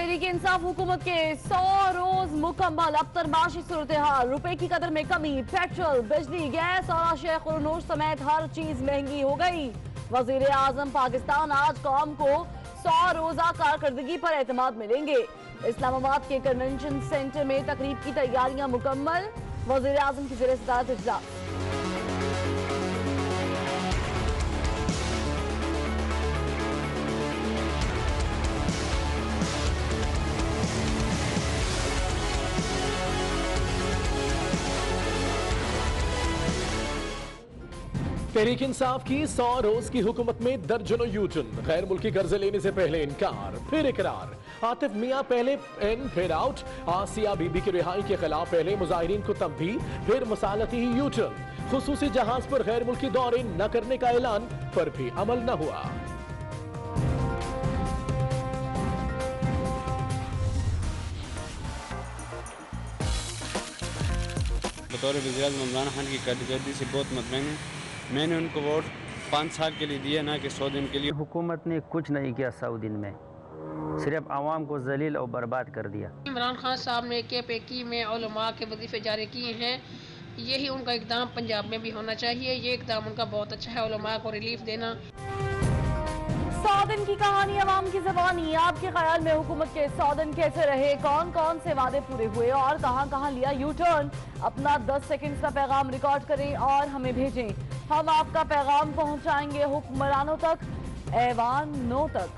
तहरीक इंसाफ हुकूमत के 100 रोज मुकम्मल। अब तरमाशी सूरत हाल, रुपए की कदर में कमी, पेट्रोल, बिजली, गैस और अशिया खुरनूश समेत हर चीज महंगी हो गई। वजीर आजम पाकिस्तान आज कौम को 100 रोजा कारकर्दगी पर एतमाद मिलेंगे। इस्लामाबाद के कन्वेंशन सेंटर में तकरीब की तैयारियां मुकम्मल। वजीर आजम की ज़ेर सदारत इजलास। तहरीक इंसाफ की 100 रोज की हुकूमत में दर्जनों यूटर्न, गैर मुल्की कर्जे लेने से पहले इनकार, फिर इकरार। आतिफ मियां पहले इन फिर आउट। आसिया बीबी की रिहाई के खिलाफ पहले मुजाहिरीन को तंबीह, फिर मसालती ही यूटर्न। खुसूसी जहाज पर गैर मुल्की दौरे न करने का ऐलान पर भी अमल न हुआ। बतौर वज़ीर-ए-आज़म इमरान खान की कारकर्दगी से बहुत मुतमईन हूँ। मैंने उनको वोट 5 साल के लिए दिया, ना कि 100 दिन के लिए। हुकूमत ने कुछ नहीं किया 100 दिन में, सिर्फ आवाम को जलील और बर्बाद कर दिया। इमरान खान साहब ने के में उलमा के वजीफे जारी किए हैं। यही उनका इक़दाम पंजाब में भी होना चाहिए। ये इक़दाम उनका बहुत अच्छा है, उलमा को रिलीफ देना। 100 दिन की कहानी अवाम की ज़बानी। आपके ख्याल में हुकूमत के 100 दिन कैसे रहे? कौन कौन से वादे पूरे हुए और कहां कहां लिया यू टर्न? अपना 10 सेकंड का पैगाम रिकॉर्ड करें और हमें भेजें। हम आपका पैगाम पहुंचाएंगे हुक्मरानों तक, ऐवानों तक।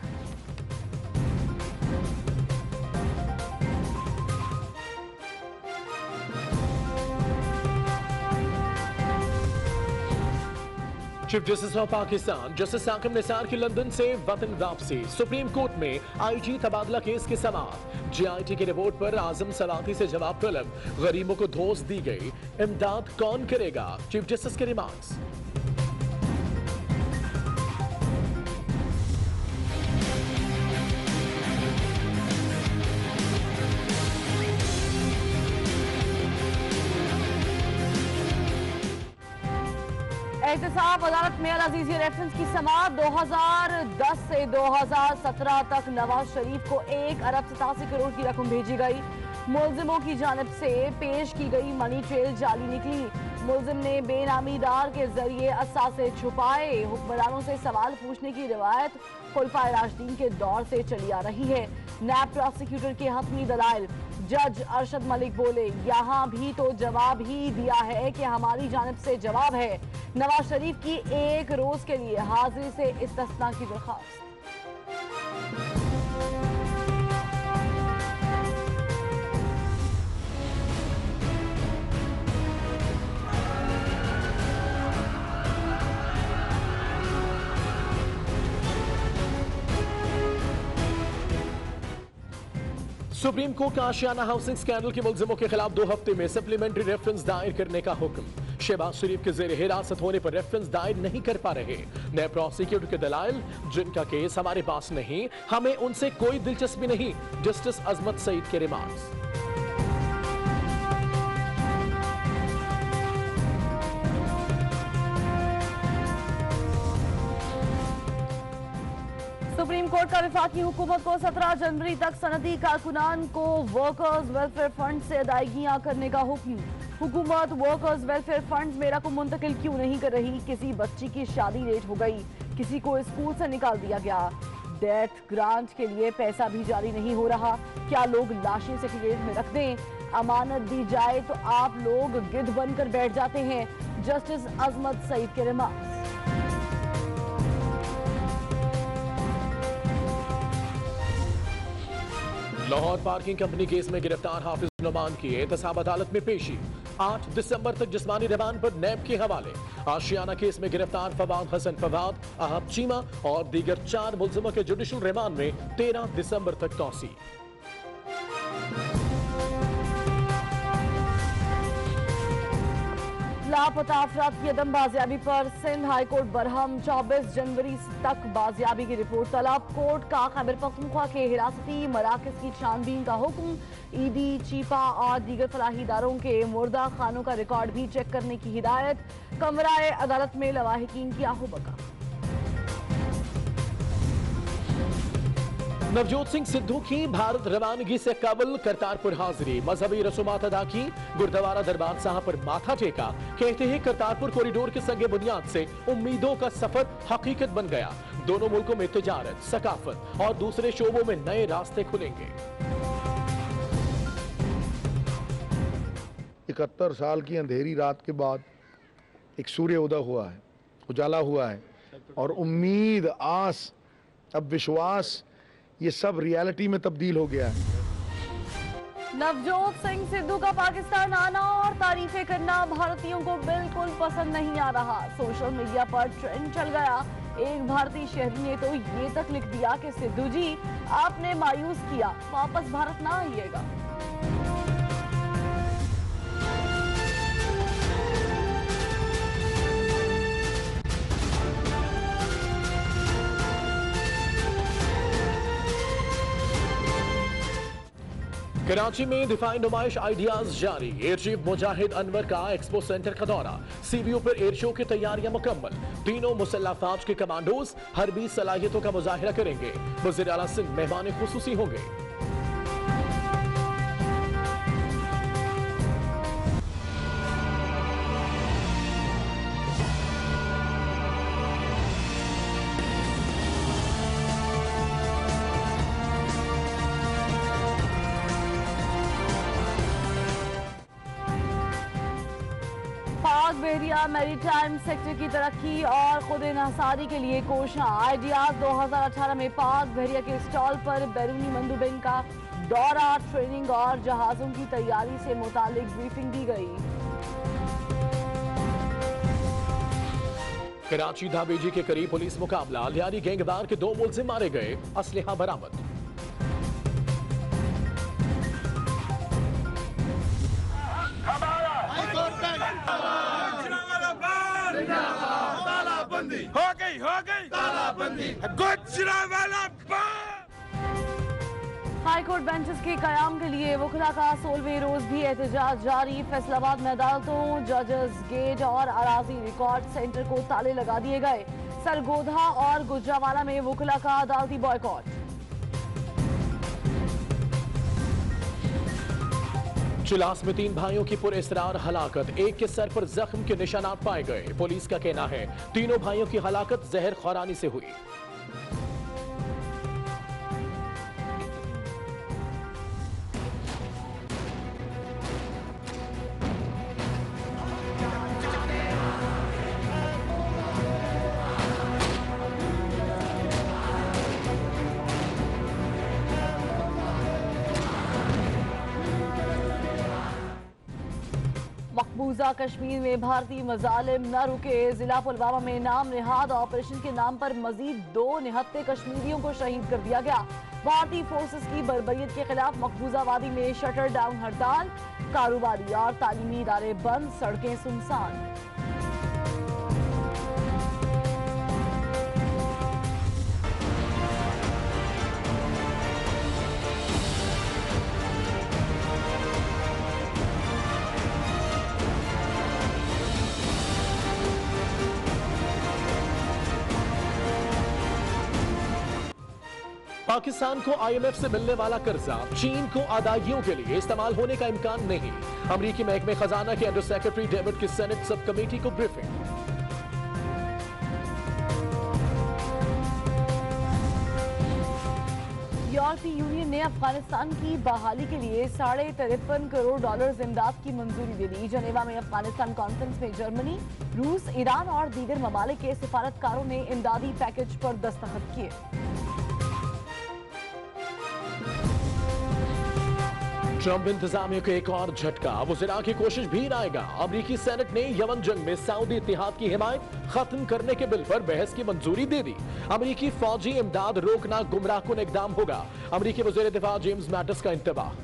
Chief justice of Pakistan justice Saqib Nisar की लंदन से वतन वापसी। सुप्रीम कोर्ट में आईजी तबादला केस की समाअत। जीआईटी की रिपोर्ट पर आजम सलाती से जवाब तलब। गरीबों को धोस दी गई, इमदाद कौन करेगा? चीफ जस्टिस के रिमार्क्स। एहतसाब अदालत में अल अजीज़ी रेफरेंस की समाअत। 2010 से 2017 तक नवाज शरीफ को 1 अरब 87 करोड़ की रकम भेजी गई। मुलजिमों की जानिब से पेश की गई मनी ट्रेल जाली निकली। मुलजिम ने बेनामीदार के जरिए असासे छुपाए। हुक्मरानों से सवाल पूछने की रिवायत खुलफाए राशिदीन के दौर से चली आ रही है। नैब प्रोसिक्यूटर के हतमी दलाइल। जज अरशद मलिक बोले, यहाँ भी तो जवाब ही दिया है कि हमारी जानिब से जवाब है। नवाज शरीफ की 1 रोज के लिए हाजिरी से इस्तिस्ना की दरख्वास्त। सुप्रीम कोर्ट का आशियाना हाउसिंग स्कैंडल के मुलजिमों के खिलाफ 2 हफ्ते में सप्लीमेंट्री रेफरेंस दायर करने का हुक्म। शहबाज शरीफ के जेर हिरासत होने पर रेफरेंस दायर नहीं कर पा रहे नए प्रोसिक्यूटर के दलाइल, जिनका केस हमारे पास नहीं, हमें उनसे कोई दिलचस्पी नहीं। जस्टिस अजमत सईद के रिमार्क्स। सुप्रीम कोर्ट का विफाकी हुकूमत को 17 जनवरी तक सनदी कारकुनान को वर्कर्स वेलफेयर फंड से अदायगियां करने का हुक्म। हुकूमत वर्कर्स वेलफेयर फंड में रकम मुंतकिल क्यों नहीं कर रही? किसी बच्ची की शादी लेट हो गई, किसी को स्कूल से निकाल दिया गया, डेथ ग्रांट के लिए पैसा भी जारी नहीं हो रहा। क्या लोग लाशें सेक्रेटरीट में रख दें? अमानत दी जाए तो आप लोग गिद्ध बनकर बैठ जाते हैं। जस्टिस अजमत सईद के remarks. Lahore parking company case में गिरफ्तार हाफिज नुमान की एहतसाब अदालत में पेशी। 8 दिसंबर तक जिस्मानी रिमांड पर नैब के हवाले। आशियाना केस में गिरफ्तार फवाद हसन फवाद, अहब चीमा और दीगर 4 मुलजिमों के जुडिशल रिमांड में 13 दिसंबर तक तौसी। लापता अफराद की अदम बाजियाबी पर सिंध हाई कोर्ट बरहम। 24 जनवरी तक बाजियाबी की रिपोर्ट तलब। कोर्ट का खैबर पख्तूनख्वा के हिरासती मराकज की छानबीन का हुक्म। ईडी, चीपा और दीगर फलाही इदारों के मुर्दा खानों का रिकॉर्ड भी चेक करने की हिदायत। कमराए अदालत में लवाहिकीन की आहो बका। नवजोत सिंह सिद्धू की भारत रवानगी से कबल करतारपुर हाजिरी, मजहबी रसूमात अदा की, गुरुद्वारा दरबार साहब पर माथा टेका। कहते हैं करतारपुर कॉरिडोर के संगे बुनियाद से उम्मीदों का सफर हकीकत बन गया। दोनों मुल्कों में तिजारत, सकाफत और दूसरे शोबों में नए रास्ते खुलेंगे। 71 साल की अंधेरी रात के बाद एक सूर्य उदय हुआ है, उजाला हुआ है, और उम्मीद, आस, अब विश्वास, ये सब रियलिटी में तब्दील हो गया है। नवजोत सिंह सिद्धू का पाकिस्तान आना और तारीफें करना भारतीयों को बिल्कुल पसंद नहीं आ रहा। सोशल मीडिया पर ट्रेंड चल गया। एक भारतीय शहरी ने तो ये तक लिख दिया कि सिद्धू जी आपने मायूस किया, वापस भारत ना आइएगा। कराची में दिफाई नुमाइश आइडियाज जारी। एयर चीफ मुजाहिद अनवर का एक्सपो सेंटर का दौरा। सीबीओ पर एयर शो की तैयारियां मुकम्मल। तीनों मुसल्लह फौज के कमांडोज हरबी सलाहियतों का मुजाहिरा करेंगे। वज़ीर आला सिंध मेहमान खुसूसी होंगे। पाक बहरिया मैरीटाइम सेक्टर की तरक्की और खुद इन्हसारी के लिए कोशिशां। आइडियाज 2018 में पाक बहरिया के स्टॉल पर बैरूनी मंदूबिन का दौरा, ट्रेनिंग और जहाजों की तैयारी से मुतालिक ब्रीफिंग दी गई। कराची धाबेजी के करीब पुलिस मुकाबला, लियारी गैंगवार के 2 मुलजिम मारे गए, असलहा बरामद। हाईकोर्ट बेंचेस के कयाम के लिए वकला का 16वें रोज भी एहतजाज जारी। फैसलाबाद में अदालतों, जजेस गेट और अराजी रिकॉर्ड सेंटर को ताले लगा दिए गए। सरगोधा और गुजरावाला में वकला का अदालती बॉयकॉट। चिलास में 3 भाइयों की पुरअसरार हलाकत, एक के सर पर जख्म के निशानात पाए गए। पुलिस का कहना है तीनों भाइयों की हलाकत जहर खुरानी से हुई। मकबूजा कश्मीर में भारतीय मजालिम न रुके। जिला पुलवामा में नाम निहाद ऑपरेशन के नाम पर मजीद 2 निहत्ते कश्मीरियों को शहीद कर दिया गया। भारतीय फोर्सेस की बर्बरियत के खिलाफ मकबूजा वादी में शटर डाउन हड़ताल, कारोबारी और तालीमी इदारे बंद, सड़कें सुनसान। पाकिस्तान को IMF से मिलने वाला कर्जा चीन को अदायगियों के लिए इस्तेमाल होने का इम्कान नहीं। अमरीकी महकमे खजाना के अंडर सेक्रेटरी डेविड की सेनेट सब कमेटी को ब्रीफिंग। यूरोपीय यूनियन ने अफगानिस्तान की बहाली के लिए $53 करोड़ इमदाद की मंजूरी दे दी। जनेवा में अफगानिस्तान कॉन्फ्रेंस में जर्मनी, रूस, ईरान और दीगर ममालिक के सिफारतकारों ने इमदादी पैकेज पर दस्तखत किए। ट्रंप इंतजामिया को एक और झटका, वज़ीरा की कोशिश भी न आएगा। अमरीकी सेनेट ने यमन जंग में सऊदी इत्तेहाद की हिमायत खत्म करने के बिल पर बहस की मंजूरी दे दी। अमरीकी फौजी इमदाद रोकना गुमराहकुन इकदाम होगा। अमरीकी वज़ीर दिफा जेम्स मैटिस का इंतबाह।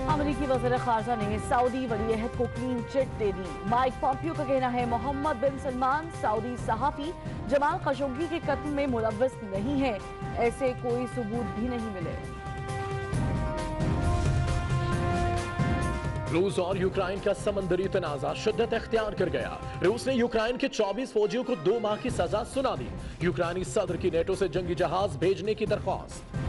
अमरीकी वज़ीर ख़ारजा ने सऊदी वलीअहद को क्लीन चिट दे दी। माइक पॉम्पियो का कहना है मोहम्मद बिन सलमान सऊदी सहाफ़ी जमाल खशोगी के कत्ल में मुलव्वस नहीं है, ऐसे कोई सबूत भी नहीं मिले। रूस और यूक्रेन का समंदरी तनाजा शिद्दत इख्तियार कर गया। रूस ने यूक्रेन के 24 फौजियों को 2 माह की सजा सुना दी। यूक्रेनी सदर की नेटो से जंगी जहाज भेजने की दरख्वास्त।